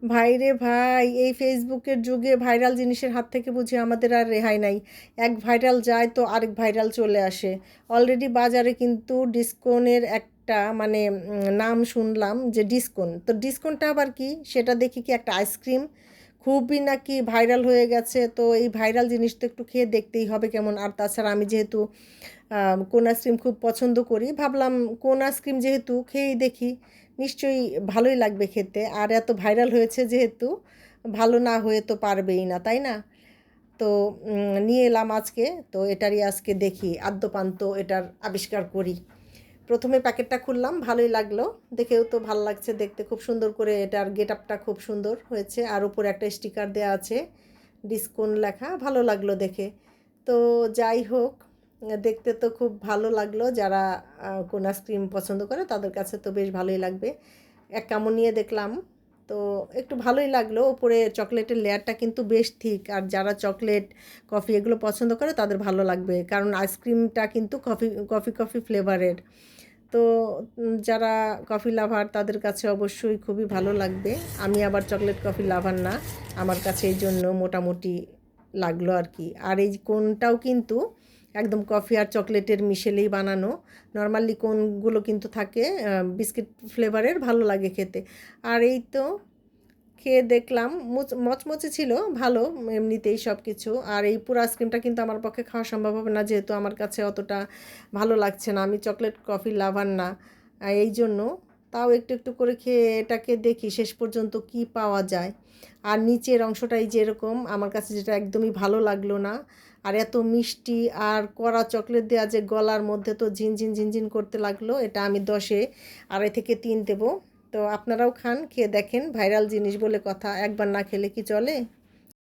ভাই রে ভাই, এই ফেসবুকের যুগে ভাইরাল জিনিসের হাত থেকে বুঝি আমাদের আর রেহাই নাই। এক ভাইরাল যায় তো আরেক ভাইরাল চলে আসে। অলরেডি বাজারে কিন্তু ডিসকনের একটা মানে নাম শুনলাম যে ডিসকন, তো ডিসকনটা আবার কি সেটা দেখি কি একটা আইসক্রিম খুবই নাকি ভাইরাল হয়ে গেছে। তো এই ভাইরাল জিনিস তো একটু খেয়ে দেখতেই হবে কেমন। আর তাছাড়া আমি যেহেতু কোন আইসক্রিম খুব পছন্দ করি, ভাবলাম কোন আইসক্রিম যেহেতু খেয়েই দেখি, নিশ্চয়ই ভালোই লাগবে খেতে। আর এত ভাইরাল হয়েছে যেহেতু, ভালো না হয়ে তো পারবেই না, তাই না? তো নিয়ে এলাম আজকে। তো এটারই আজকে দেখি আদ্যপান্ত এটার আবিষ্কার করি। প্রথমে প্যাকেটটা খুললাম, ভালোই লাগলো। দেখেও তো ভালো লাগছে দেখতে, খুব সুন্দর করে এটার গেট আপটা খুব সুন্দর হয়েছে। আর উপরে একটা স্টিকার দেওয়া আছে, ডিসকাউন্ট লেখা, ভালো লাগলো দেখে। তো যাই হোক, দেখতে তো খুব ভালো লাগলো। যারা কোন আইসক্রিম পছন্দ করে তাদের কাছে তো বেশ ভালোই লাগবে। এক কামড় নিয়ে দেখলাম, তো একটু ভালোই লাগলো। ওপরে চকলেটের লেয়ারটা কিন্তু বেশ ঠিক, আর যারা চকলেট কফি এগুলো পছন্দ করে তাদের ভালো লাগবে, কারণ আইসক্রিমটা কিন্তু কফি কফি কফি ফ্লেভারের। তো যারা কফি লাভার তাদের কাছে অবশ্যই খুবই ভালো লাগবে। আমি আবার চকলেট কফি লাভার না, আমার কাছে এই জন্য মোটামুটি লাগলো আর কি। আর এই কোনটাও কিন্তু একদম কফি আর চকলেটের মিশেলেই বানানো। নর্মালি কোনগুলো কিন্তু থাকে বিস্কিট ফ্লেভারের, ভালো লাগে খেতে। আর এই তো খেয়ে দেখলাম, মচমচে ছিল, ভালো এমনিতেই সব কিছু। আর এই পুরো আইসক্রিমটা কিন্তু আমার পক্ষে খাওয়া সম্ভব হবে না, যেহেতু আমার কাছে অতটা ভালো লাগছে না, আমি চকলেট কফি লাভার না। এই জন্য তাও একটু একটু করে খেয়ে এটাকে দেখি শেষ পর্যন্ত কি পাওয়া যায়। আর নিচের অংশটাই যেরকম, আমার কাছে যেটা একদমই ভালো লাগলো না। আর এত মিষ্টি আর কড়া চকলেট দেওয়া, যে গলার মধ্যে তো ঝিনঝিন ঝিনঝিন করতে লাগলো। এটা আমি 10-এ 2.5 থেকে 3 দেবো। তো আপনারাও খান, খেয়ে দেখেন, ভাইরাল জিনিস বলে কথা, একবার না খেলে কি চলে?